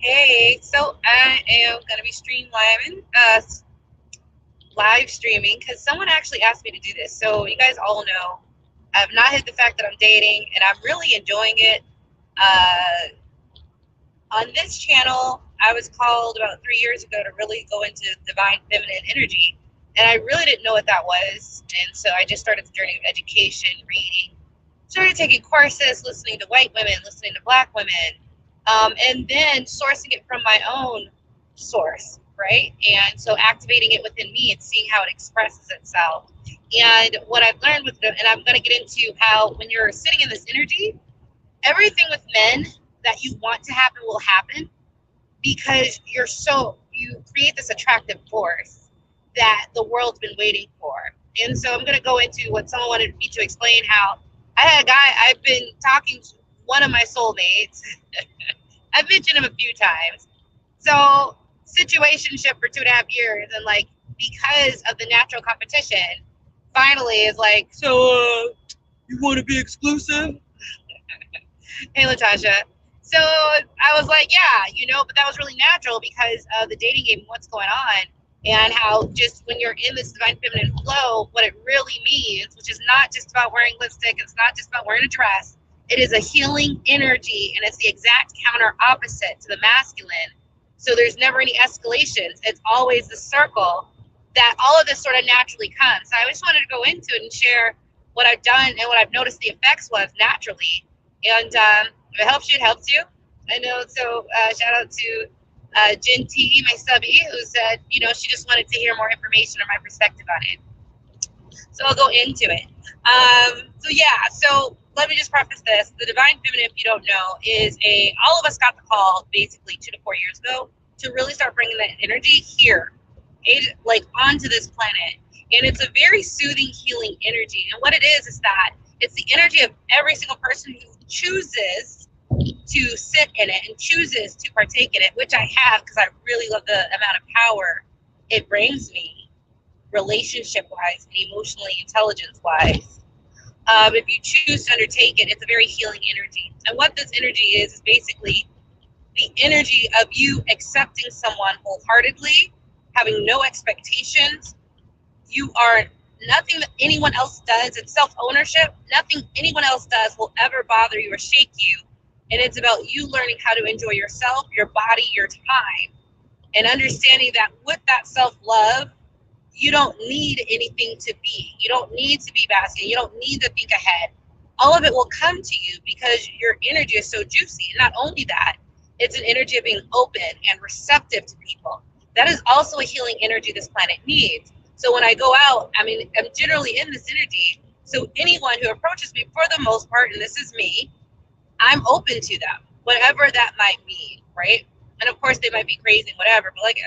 Hey, so I am going to be live streaming because someone actually asked me to do this. So you guys all know I've not hid the fact that I'm dating and I'm really enjoying it. On this channel, I was called about 3 years ago to really go into divine feminine energy, and I really didn't know what that was. And so I just started the journey of education, reading, started taking courses, listening to white women, listening to black women, and then sourcing it from my own source, right? And so activating it within me and seeing how it expresses itself. And what I've learned with it, and I'm going to get into how when you're sitting in this energy, everything with men that you want to happen will happen because you create this attractive force that the world's been waiting for. And so I'm going to go into what someone wanted me to explain how I had a guy, I've been talking to one of my soulmates. I've mentioned him a few times. So situationship for 2.5 years, and like because of the natural competition, finally is like, so you want to be exclusive? Hey, Latasha. So I was like, yeah, but that was really natural because of the dating game and what's going on, and how just when you're in this divine feminine flow, what it really means, which is not just about wearing lipstick, it's not just about wearing a dress, it is a healing energy, and it's the exact counter opposite to the masculine. So there's never any escalations. It's always the circle that all of this sort of naturally comes. So I just wanted to go into it and share what I've done and what I've noticed the effects was naturally. And if it helps you, it helps you. I know. So shout out to Jen T, my subby, who said, she just wanted to hear more information or my perspective on it. So I'll go into it. So let me just preface this. The Divine Feminine, if you don't know, is all of us got the call basically 2 to 4 years ago to really start bringing that energy here, like onto this planet. And it's a very soothing, healing energy. And what it is that it's the energy of every single person who chooses to sit in it and chooses to partake in it, which I have because I really love the amount of power it brings me, relationship-wise and emotionally intelligence-wise. If you choose to undertake it, it's a very healing energy. And what this energy is basically the energy of you accepting someone wholeheartedly, having no expectations. You are nothing that anyone else does. It's self-ownership. Nothing anyone else does will ever bother you or shake you. And it's about you learning how to enjoy yourself, your body, your time, and understanding that with that self-love, you don't need anything to be. You don't need to be basking. You don't need to think ahead. All of it will come to you because your energy is so juicy. And not only that, it's an energy of being open and receptive to people. That is also a healing energy this planet needs. So when I go out, I'm generally in this energy. So anyone who approaches me, for the most part, and this is me, I'm open to them, whatever that might mean, right? And of course, they might be crazy, whatever. But like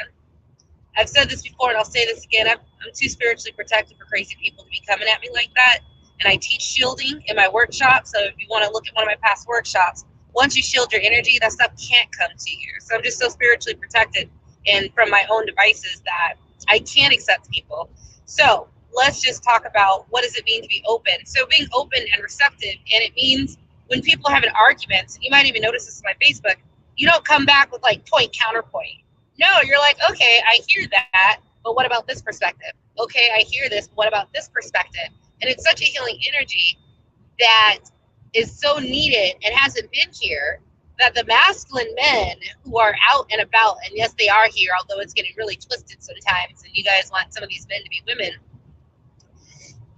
I've said this before, and I'll say this again. I'm too spiritually protected for crazy people to be coming at me like that. And I teach shielding in my workshop. So if you want to look at one of my past workshops, once you shield your energy, that stuff can't come to you. So I'm just so spiritually protected and from my own devices that I can't accept people. So let's just talk about what does it mean to be open. So being open and receptive, and it means when people have an argument, and you might even notice this on my Facebook, you don't come back with like point counterpoint. No, you're like, okay, I hear that, but what about this perspective? Okay, I hear this, but what about this perspective? And it's such a healing energy that is so needed and hasn't been here, that the masculine men who are out and about, and yes, they are here, although it's getting really twisted sometimes, and you guys want some of these men to be women,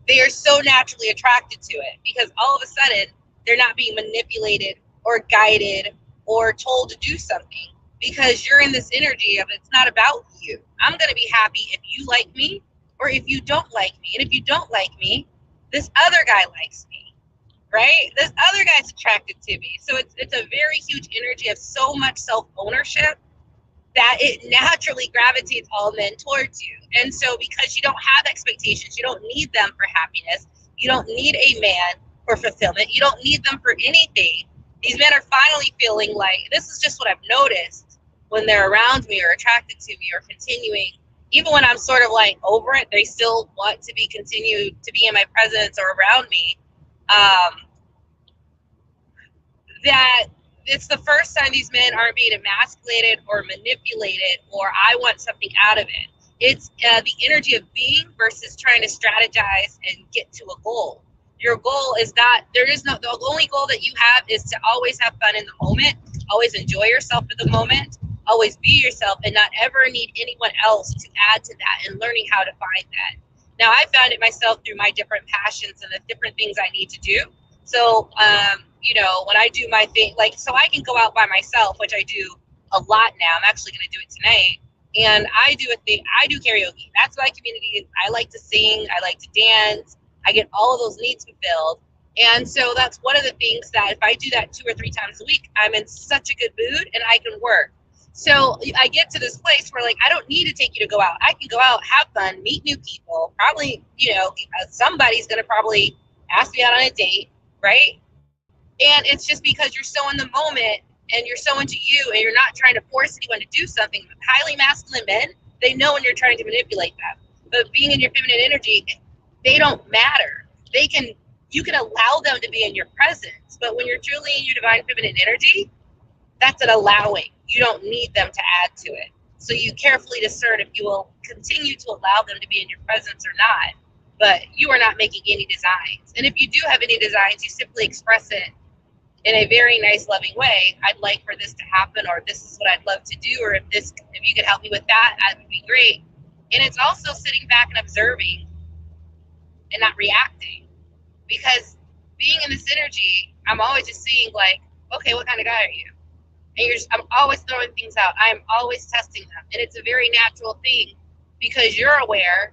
they are so naturally attracted to it because all of a sudden they're not being manipulated or guided or told to do something, because you're in this energy of it's not about you. I'm going to be happy if you like me or if you don't like me. And if you don't like me, this other guy likes me, right? This other guy's attracted to me. So it's a very huge energy of so much self-ownership that it naturally gravitates all men towards you. And so because you don't have expectations, you don't need them for happiness, you don't need a man for fulfillment, you don't need them for anything. These men are finally feeling like, this is just what I've noticed when they're around me or attracted to me or continuing, even when I'm sort of like over it, they still want to be continued to be in my presence or around me. That it's the first time these men aren't being emasculated or manipulated or I want something out of it. It's the energy of being versus trying to strategize and get to a goal. Your goal is not, there is no, the only goal that you have is to always have fun in the moment, always enjoy yourself in the moment, always be yourself, and not ever need anyone else to add to that, and learning how to find that. Now, I found it myself through my different passions and the different things I need to do. So, you know, when I do my thing, like, so I can go out by myself, which I do a lot now. I'm actually going to do it tonight. And I do a thing, I do karaoke. That's my community. I like to sing, I like to dance. I get all of those needs fulfilled. And so that's one of the things that if I do that 2 or 3 times a week, I'm in such a good mood and I can work. So I get to this place where, like, I don't need to take you to go out. I can go out, have fun, meet new people. Probably, you know, somebody's going to probably ask me out on a date, right? And it's just because you're so in the moment and you're so into you and you're not trying to force anyone to do something. Highly masculine men, they know when you're trying to manipulate them. But being in your feminine energy, they don't matter. You can allow them to be in your presence. But when you're truly in your divine feminine energy, that's an allowing. You don't need them to add to it. So you carefully discern if you will continue to allow them to be in your presence or not. But you are not making any designs. And if you do have any designs, you simply express it in a very nice, loving way. I'd like for this to happen, or this is what I'd love to do, or if you could help me with that, that would be great. And it's also sitting back and observing and not reacting. Because being in this energy, I'm always just seeing, like, okay, what kind of guy are you? And I'm always throwing things out. I'm always testing them. And it's a very natural thing because you're aware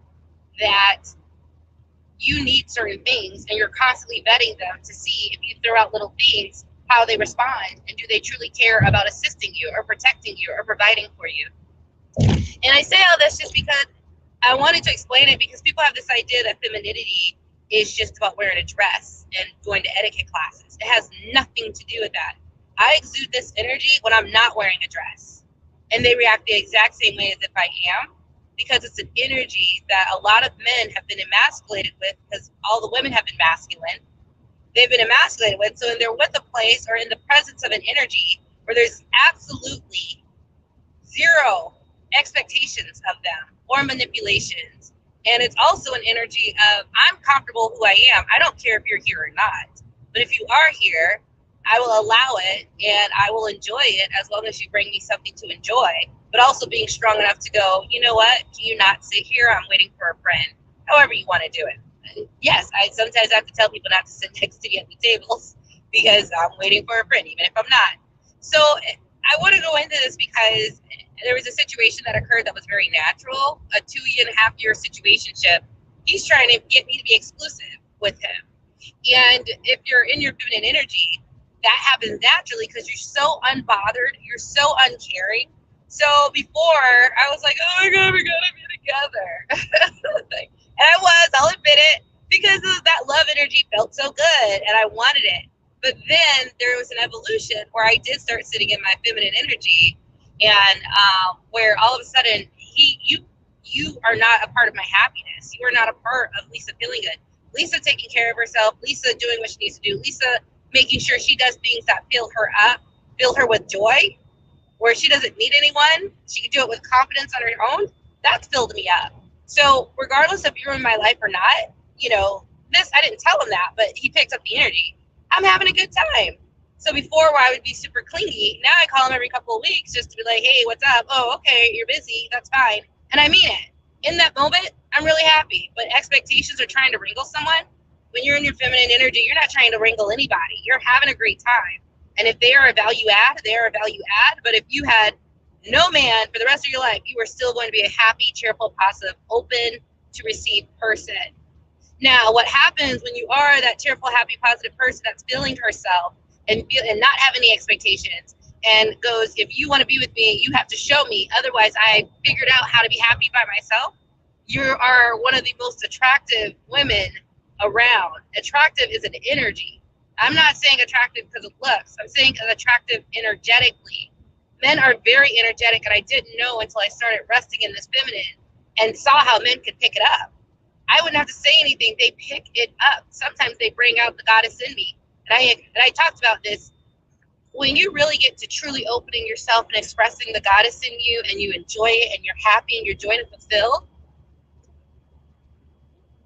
that you need certain things and you're constantly vetting them to see if you throw out little things, how they respond, and do they truly care about assisting you or protecting you or providing for you. And I say all this just because I wanted to explain it, because people have this idea that femininity is just about wearing a dress and going to etiquette classes. It has nothing to do with that. I exude this energy when I'm not wearing a dress, and they react the exact same way as if I am, because it's an energy that a lot of men have been emasculated with, because all the women have been masculine. They've been emasculated with, so they're with a place or in the presence of an energy where there's absolutely zero expectations of them or manipulations. And it's also an energy of, I'm comfortable who I am. I don't care if you're here or not. But if you are here, I will allow it and I will enjoy it as long as you bring me something to enjoy. But also being strong enough to go, you know what? Can you not sit here? I'm waiting for a friend. However you want to do it. And yes, I sometimes have to tell people not to sit next to me at the tables because I'm waiting for a friend, even if I'm not. So I want to go into this because there was a situation that occurred that was very natural, a 2.5 year situationship. He's trying to get me to be exclusive with him. And if you're in your feminine energy, that happens naturally because you're so unbothered, you're so uncaring. So before, I was like, oh my God, we gotta be together. And I'll admit it, because that love energy felt so good and I wanted it. But then there was an evolution where I did start sitting in my feminine energy, and where all of a sudden you are not a part of my happiness. You are not a part of Lisa feeling good. Lisa taking care of herself, Lisa doing what she needs to do, Lisa making sure she does things that fill her up, fill her with joy, where she doesn't need anyone. She can do it with confidence on her own. That's filled me up. So regardless if you're in my life or not, you know, I didn't tell him that, but he picked up the energy. I'm having a good time. So before, where I would be super clingy, now I call him every couple of weeks just to be like, hey, what's up? Oh, okay, you're busy. That's fine. And I mean it. In that moment, I'm really happy. But expectations are trying to wrangle someone. When you're in your feminine energy, you're not trying to wrangle anybody. You're having a great time. And if they are a value add, they are a value add. But if you had no man for the rest of your life, you are still going to be a happy, cheerful, positive, open to receive person. Now, what happens when you are that cheerful, happy, positive person that's feeling herself and not have any expectations, and goes, if you want to be with me, you have to show me. Otherwise, I figured out how to be happy by myself. You are one of the most attractive women around. Attractive is an energy. I'm not saying attractive because of looks. I'm saying attractive energetically. Men are very energetic, and I didn't know until I started resting in this feminine and saw how men could pick it up. I wouldn't have to say anything. They pick it up. Sometimes they bring out the goddess in me. And I talked about this. When you really get to truly opening yourself and expressing the goddess in you, and you enjoy it, and you're happy, and you're joyed and fulfilled,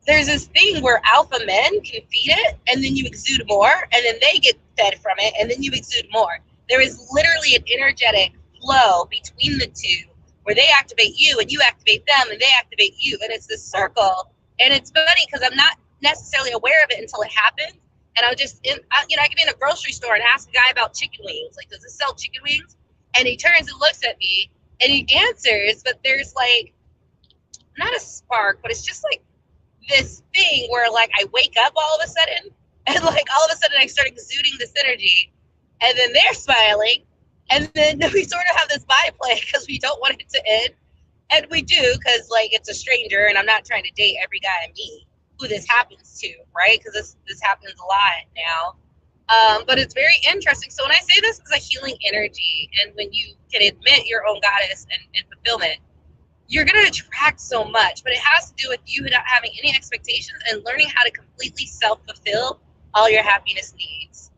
there's this thing where alpha men can feed it, and then you exude more, and then they get fed from it, and then you exude more. There is literally an energetic flow between the two where they activate you, and you activate them, and they activate you, and it's this circle. And it's funny because I'm not necessarily aware of it until it happens. And I can be in a grocery store and ask a guy about chicken wings. Like, does this sell chicken wings? And he turns and looks at me, and he answers, but there's like, not a spark, but it's just like this thing where like I wake up all of a sudden, and like all of a sudden I start exuding this energy, and then they're smiling, and then we sort of have this byplay because we don't want it to end, and we do because like it's a stranger, and I'm not trying to date every guy I meet who this happens to, right? Because this happens a lot now. But it's very interesting. So when I say this is a healing energy, and when you can admit your own goddess and fulfillment, you're going to attract so much. But it has to do with you not having any expectations and learning how to completely self-fulfill all your happiness needs.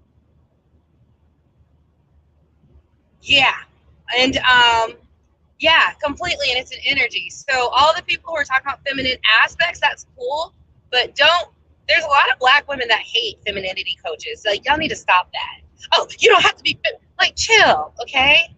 Yeah. And yeah, completely. And it's an energy. So all the people who are talking about feminine aspects, that's cool. But there's a lot of Black women that hate femininity coaches. Like, y'all need to stop that. Oh, you don't have to be, like, chill, okay?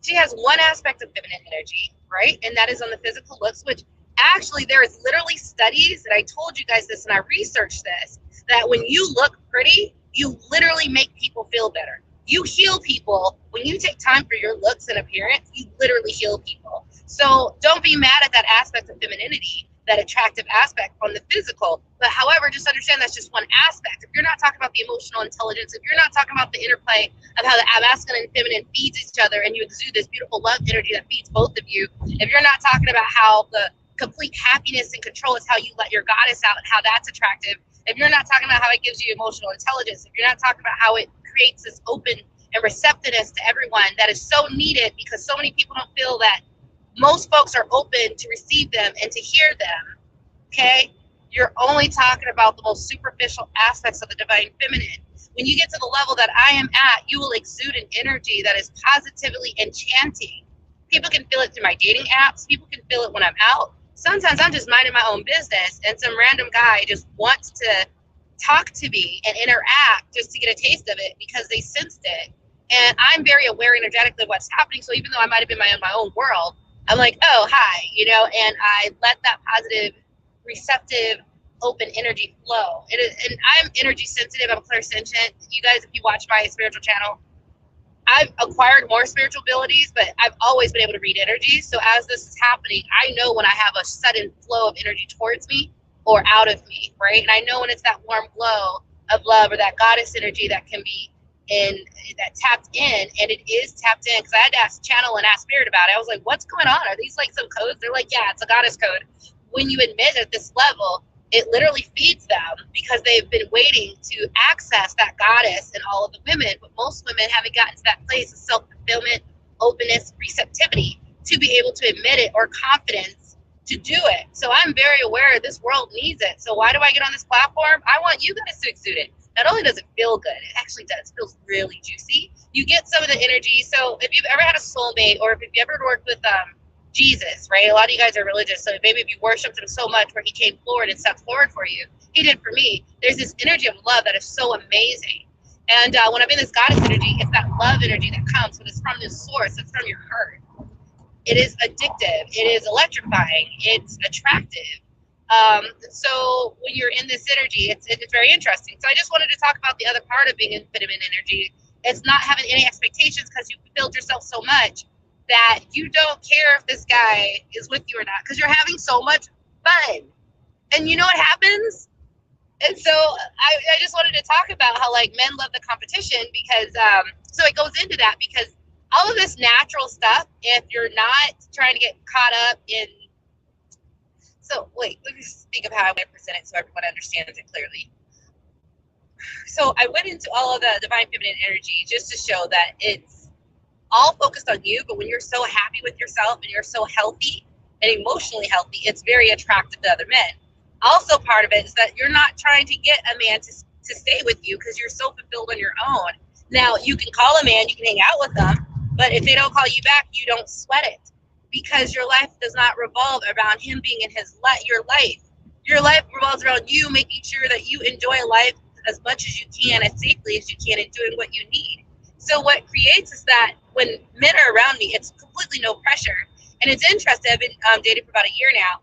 She has one aspect of feminine energy, right? And that is on the physical looks, which actually there is literally studies, and I told you guys this and I researched this, that when you look pretty, you literally make people feel better. You heal people when you take time for your looks and appearance. You literally heal people. So don't be mad at that aspect of femininity, that attractive aspect on the physical. But however, just understand that's just one aspect. If you're not talking about the emotional intelligence, if you're not talking about the interplay of how the masculine and feminine feeds each other, and you exude this beautiful love energy that feeds both of you, if you're not talking about how the complete happiness and control is how you let your goddess out and how that's attractive, if you're not talking about how it gives you emotional intelligence, if you're not talking about how it creates this open and receptiveness to everyone that is so needed, because so many people don't feel that most folks are open to receive them and to hear them, okay? You're only talking about the most superficial aspects of the divine feminine. When you get to the level that I am at, you will exude an energy that is positively enchanting. People can feel it through my dating apps. People can feel it when I'm out. Sometimes I'm just minding my own business, and some random guy just wants to talk to me and interact just to get a taste of it because they sensed it. And I'm very aware energetically of what's happening. So even though I might have been in my own world, I'm like, oh, hi, and I let that positive, receptive, open energy flow. And I'm energy sensitive. I'm clairsentient. You guys, if you watch my spiritual channel, I've acquired more spiritual abilities, but I've always been able to read energy. So as this is happening, I know when I have a sudden flow of energy towards me or out of me, right? And I know when it's that warm glow of love or that goddess energy that can be that tapped in, and it is tapped in, because I had to ask channel and ask spirit about it. I was like, what's going on? Are these like some codes? They're like, yeah, it's a goddess code. When you admit at this level, it literally feeds them, because they've been waiting to access that goddess in all of the women, but most women haven't gotten to that place of self-fulfillment, openness, receptivity to be able to admit it, or confidence to do it. So I'm very aware this world needs it. So why do I get on this platform? I want you guys to exude it. Not only does it feel good, it actually does. It feels really juicy. You get some of the energy. So if you've ever had a soulmate, or if you've ever worked with Jesus, right? A lot of you guys are religious. So maybe if you worshiped him so much where he came forward and stepped forward for you, he did for me. There's this energy of love that is so amazing. And when I'm in this goddess energy, it's that love energy that comes, but it's from this source. It's from your heart. It is addictive. It is electrifying. It's attractive. So when you're in this energy, it's very interesting. So I just wanted to talk about the other part of being in feminine energy. It's not having any expectations, because you filled yourself so much that you don't care if this guy is with you or not, because you're having so much fun. And you know what happens? And so I just wanted to talk about how like men love the competition, because so it goes into that, because all of this natural stuff, if you're not trying to get caught up in, so wait, let me think of how I want to present it so everyone understands it clearly. So I went into all of the divine feminine energy just to show that it's all focused on you, but when you're so happy with yourself and you're so healthy and emotionally healthy, it's very attractive to other men. Also, part of it is that you're not trying to get a man to stay with you because you're so fulfilled on your own. Now, you can call a man, you can hang out with them, but if they don't call you back, you don't sweat it because your life does not revolve around him being in your life. Your life revolves around you making sure that you enjoy life as much as you can, as safely as you can, and doing what you need. So what creates is that when men are around me, it's completely no pressure. And it's interesting, I've been dating for about a year now.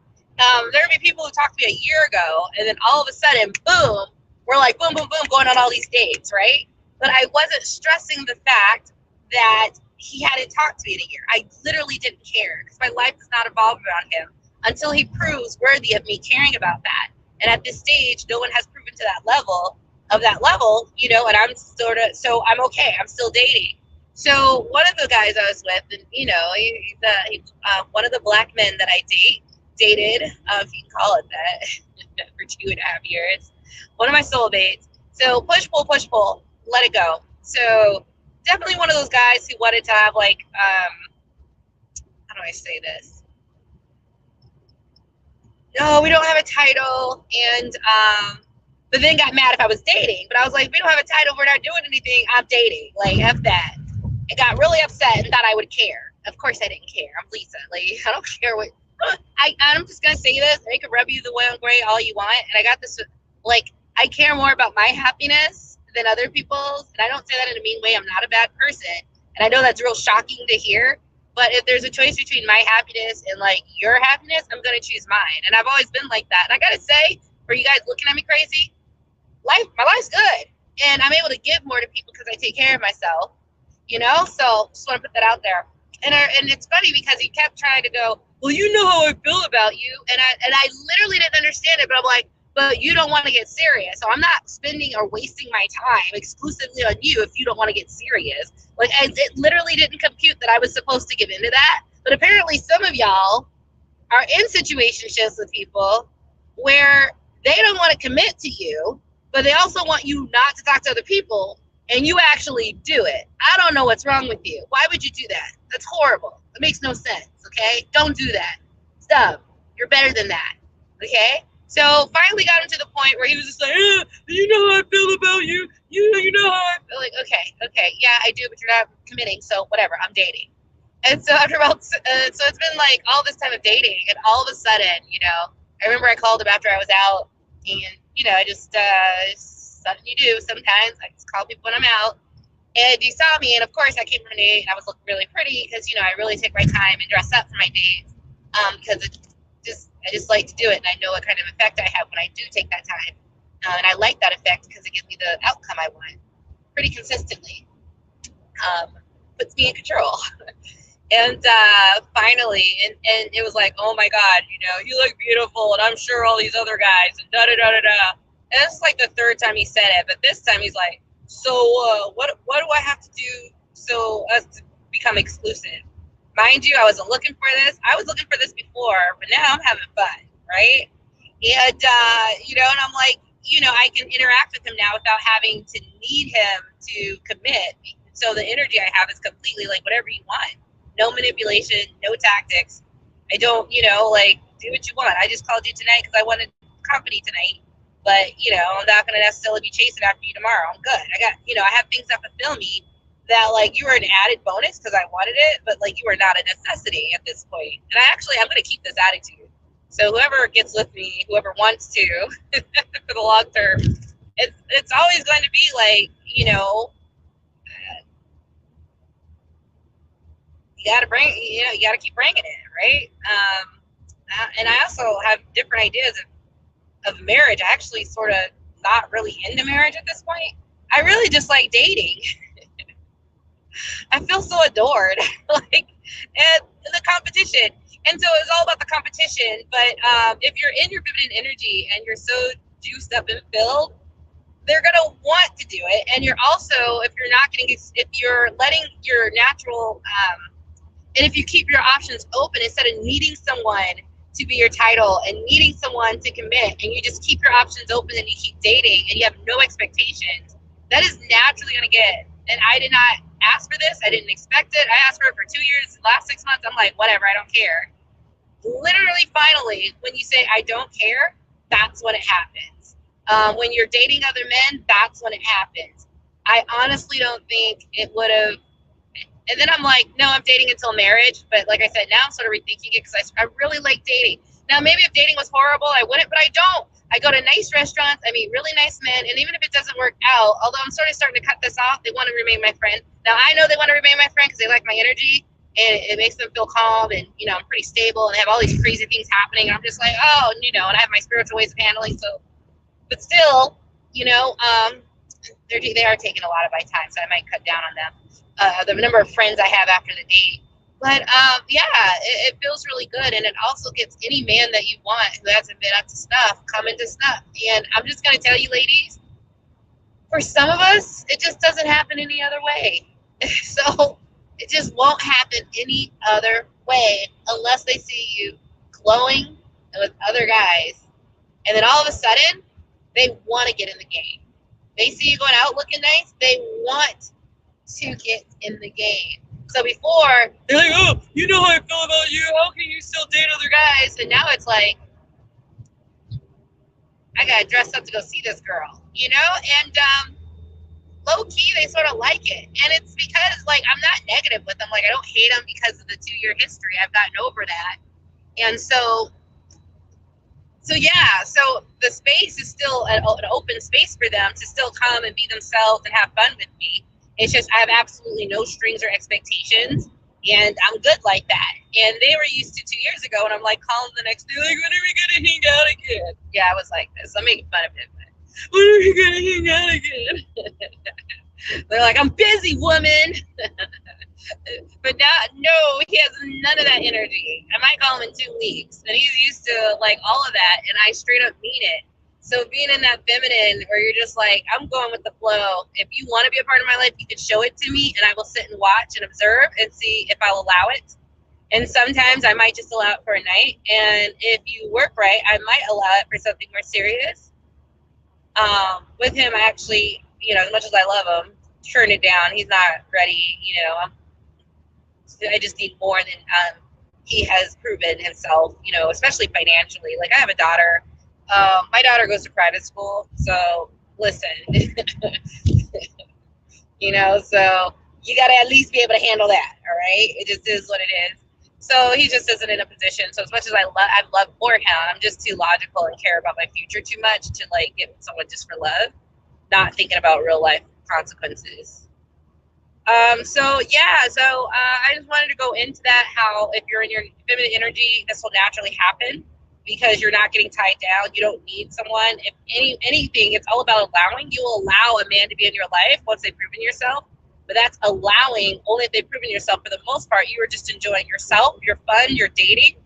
There will be people who talked to me a year ago, and then all of a sudden, boom, we're like, boom, boom, boom, going on all these dates, right? But I wasn't stressing the fact that he hadn't talked to me in a year. I literally didn't care because my life does not evolve around him until he proves worthy of me caring about that. And at this stage, no one has proven to that level, and I'm sort of, so I'm okay. I'm still dating. So one of the guys I was with, and one of the black men that I dated, if you can call it that, for 2.5 years, one of my soulmates. So push, pull, let it go. So definitely one of those guys who wanted to have like, how do I say this? No, we don't have a title, and but then got mad if I was dating. But I was like, we don't have a title, we're not doing anything, I'm dating. Like, F that. And got really upset and thought I would care. Of course I didn't care. I'm Lisa. Like, I don't care what. I'm just going to say this. I can rub you the way all you want. And I got this, like, I care more about my happiness than other people's. And I don't say that in a mean way. I'm not a bad person. And I know that's real shocking to hear. But if there's a choice between my happiness and, like, your happiness, I'm going to choose mine. And I've always been like that. And I got to say, for you guys looking at me crazy, my life's good. And I'm able to give more to people because I take care of myself. So just want to put that out there. And it's funny because he kept trying to go, well, you know how I feel about you. And I literally didn't understand it, but I'm like, but you don't want to get serious. So I'm not spending or wasting my time exclusively on you if you don't want to get serious. Like, it literally didn't compute that I was supposed to give into that. But apparently some of y'all are in situationships with people where they don't want to commit to you, but they also want you not to talk to other people. And you actually do it. I don't know what's wrong with you. Why would you do that? That's horrible. It makes no sense, okay? Don't do that. Stop. You're better than that, okay? So finally got him to the point where he was just like, you know how I feel about you. You know how I feel. Like, okay, yeah, I do, but you're not committing, so whatever, I'm dating. And so after about, so it's been like all this time of dating, and all of a sudden, I remember I called him after I was out, and, I just, something you do sometimes. I just call people when I'm out. And he saw me, and of course I came from a date, and I was looking really pretty because, I really take my time and dress up for my dates because I just like to do it, and I know what kind of effect I have when I do take that time. And I like that effect because it gives me the outcome I want pretty consistently. Puts me in control. And finally, and it was like, oh my God, you look beautiful, and I'm sure all these other guys, and da-da-da-da-da. And it's like the third time he said it, but this time he's like, so what do I have to do so as to become exclusive? Mind you, I wasn't looking for this. I was looking for this before, but now I'm having fun, right? And, and I'm like, I can interact with him now without having to need him to commit. So the energy I have is completely like whatever you want. No manipulation, no tactics. I don't, do what you want. I just called you tonight because I wanted company tonight. But, I'm not going to necessarily be chasing after you tomorrow. I'm good. I have things that fulfill me that, like, you were an added bonus because I wanted it, but, like, you are not a necessity at this point. And I'm going to keep this attitude. So whoever gets with me, whoever wants to, for the long term, it's always going to be like, you got to you got to keep bringing it, right? And I also have different ideas of marriage. I actually sort of not really into marriage at this point. I really just like dating. I feel so adored, and the competition. And so it's all about the competition. But if you're in your feminine energy and you're so juiced up and filled, they're gonna want to do it. And you're also, if you're letting your natural, and if you keep your options open instead of needing someone to be your title and needing someone to commit, and you just keep your options open and you keep dating and you have no expectations, that is naturally gonna get. And I did not ask for this. I didn't expect it. I asked for it for 2 years. The last 6 months, I'm like, whatever, I don't care. Literally, finally, when you say I don't care, that's when it happens. When you're dating other men, that's when it happens. I honestly don't think it would have. And then I'm like, no, I'm dating until marriage. But like I said, now I'm sort of rethinking it because I really like dating. Now, maybe if dating was horrible, I wouldn't, but I don't. I go to nice restaurants. I meet really nice men. And even if it doesn't work out, although I'm sort of starting to cut this off, they want to remain my friend. Now, I know they want to remain my friend because they like my energy. And it makes them feel calm, and I'm pretty stable, and I have all these crazy things happening. And I'm just like, oh, and I have my spiritual ways of handling. So, but still, they are taking a lot of my time, so I might cut down on them. The number of friends I have after the date, but yeah, it feels really good, and it also gets any man that you want who hasn't been up to snuff come into snuff. And I'm just gonna tell you, ladies, for some of us, it just doesn't happen any other way. So. It just won't happen any other way unless they see you glowing with other guys. And then all of a sudden, they want to get in the game. They see you going out looking nice. They want to get in the game. So before, they're like, oh, you know how I feel about you. How can you still date other guys? And now it's like, I got to dress up to go see this girl, And low key, they sort of like it. And it's because, I'm not negative with them. I don't hate them because of the 2-year history. I've gotten over that. And so yeah, so the space is still an open space for them to still come and be themselves and have fun with me. It's just I have absolutely no strings or expectations, and I'm good like that. And they were used to 2 years ago, and I'm calling the next day, when are we going to hang out again? Yeah, I was like this. I'm making fun of him. When are we going to hang out again? They're like, I'm busy, woman. But now, no, he has none of that energy. I might call him in 2 weeks. And he's used to all of that. And I straight up mean it. So being in that feminine where you're just like, I'm going with the flow. If you want to be a part of my life, you can show it to me. And I will sit and watch and observe and see if I'll allow it. And sometimes I might just allow it for a night. And if you work right, I might allow it for something more serious. With him, I actually, as much as I love him, turn it down. He's not ready, I just need more than he has proven himself, especially financially. I have a daughter. My daughter goes to private school, so listen, so you got to at least be able to handle that, all right? It just is what it is. So he just isn't in a position. So as much as I love for him, I'm just too logical and care about my future too much to get with someone just for love, not thinking about real life consequences. So I just wanted to go into that, how if you're in your feminine energy, this will naturally happen because you're not getting tied down. You don't need someone. If anything, it's all about allowing. You will allow a man to be in your life once they've proven yourself. But that's allowing only if they've proven yourself. For the most part, you are just enjoying yourself, your fun, your dating.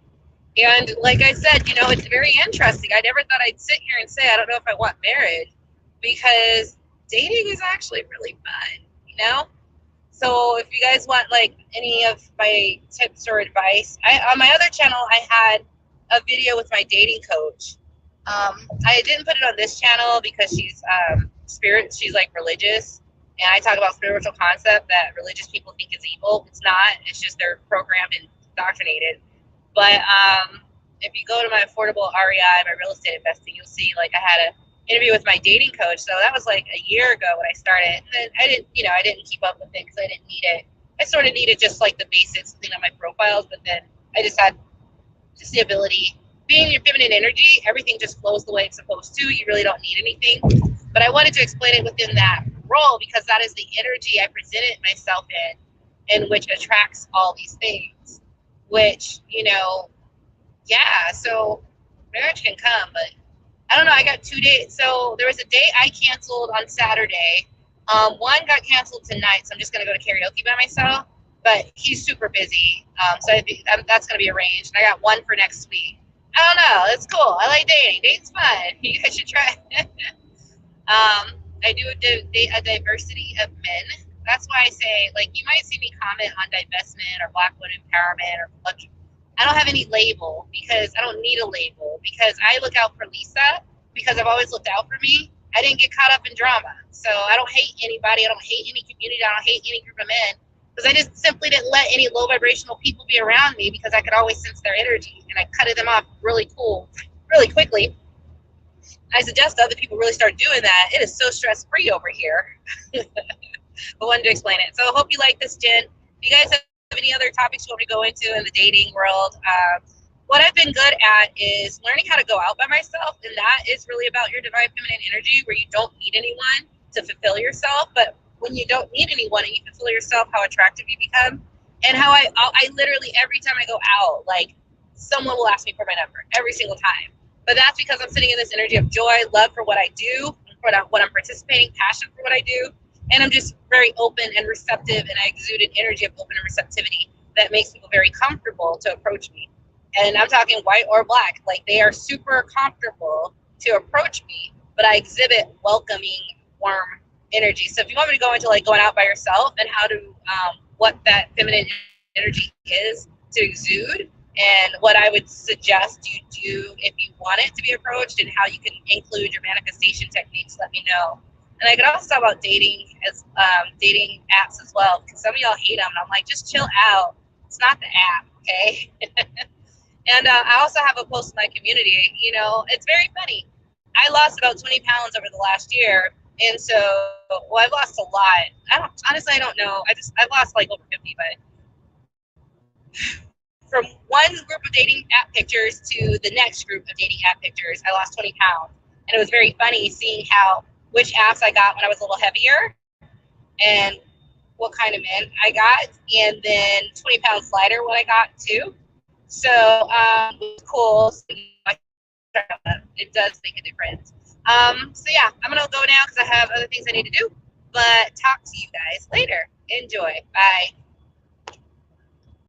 And like I said, it's very interesting. I never thought I'd sit here and say, I don't know if I want marriage, because dating is actually really fun, So if you guys want any of my tips or advice, on my other channel, I had a video with my dating coach. I didn't put it on this channel because she's she's religious. And I talk about spiritual concept that religious people think is evil. It's not. It's just they're programmed and indoctrinated. But if you go to my affordable REI, my real estate investing, you'll see I had an interview with my dating coach. So that was a year ago when I started. And then I didn't keep up with it because I didn't need it. I sort of needed just the basics, clean up my profiles. But then I just had the ability. Being in your feminine energy, everything just flows the way it's supposed to. You really don't need anything. But I wanted to explain it within that role because that is the energy I presented myself in which attracts all these things. Which, so marriage can come, but I don't know. I got 2 dates. So there was a date I canceled on Saturday. One got canceled tonight, so I'm just going to go to karaoke by myself. But he's super busy, so that's going to be arranged. And I got one for next week. I don't know. It's cool. I like dating. Dating's fun. You guys should try it. I do a diversity of men. That's why I say, like, you might see me comment on divestment or Black women empowerment or I don't have any label because I don't need a label because I look out for Lisa because I've always looked out for me. I didn't get caught up in drama. So I don't hate anybody. I don't hate any community. I don't hate any group of men because I just simply didn't let any low vibrational people be around me because I could always sense their energy and I cutted them off really quickly. I suggest other people really start doing that. It is so stress free over here. I wanted to explain it. So I hope you like this, Jen. If you guys have any other topics you want me to go into in the dating world, what I've been good at is learning how to go out by myself, and that is really about your divine feminine energy, where you don't need anyone to fulfill yourself. But when you don't need anyone and you fulfill yourself, how attractive you become, and how I literally every time I go out, like someone will ask me for my number every single time. But that's because I'm sitting in this energy of joy, love for what I do, for what I'm participating, passion for what I do. And I'm just very open and receptive, and I exude an energy of open and receptivity that makes people very comfortable to approach me. And I'm talking white or black, like they are super comfortable to approach me, but I exhibit welcoming, warm energy. So if you want me to go into like going out by yourself and how to, what that feminine energy is to exude, and what I would suggest you do if you want it to be approached, and how you can include your manifestation techniques, let me know. And I could also talk about dating as dating apps as well, because some of y'all hate them. And I'm like, just chill out. It's not the app, okay? And I also have a post in my community. You know, it's very funny. I lost about 20 pounds over the last year, and so well, I've lost a lot. I don't know. I've lost like over 50, but from one group of dating app pictures to the next group of dating app pictures, I lost 20 pounds, and it was very funny seeing how which apps I got when I was a little heavier, and what kind of men I got, and then 20 pounds lighter what I got too. So it was cool. So, it does make a difference. So yeah, I'm gonna go now because I have other things I need to do. But talk to you guys later. Enjoy. Bye.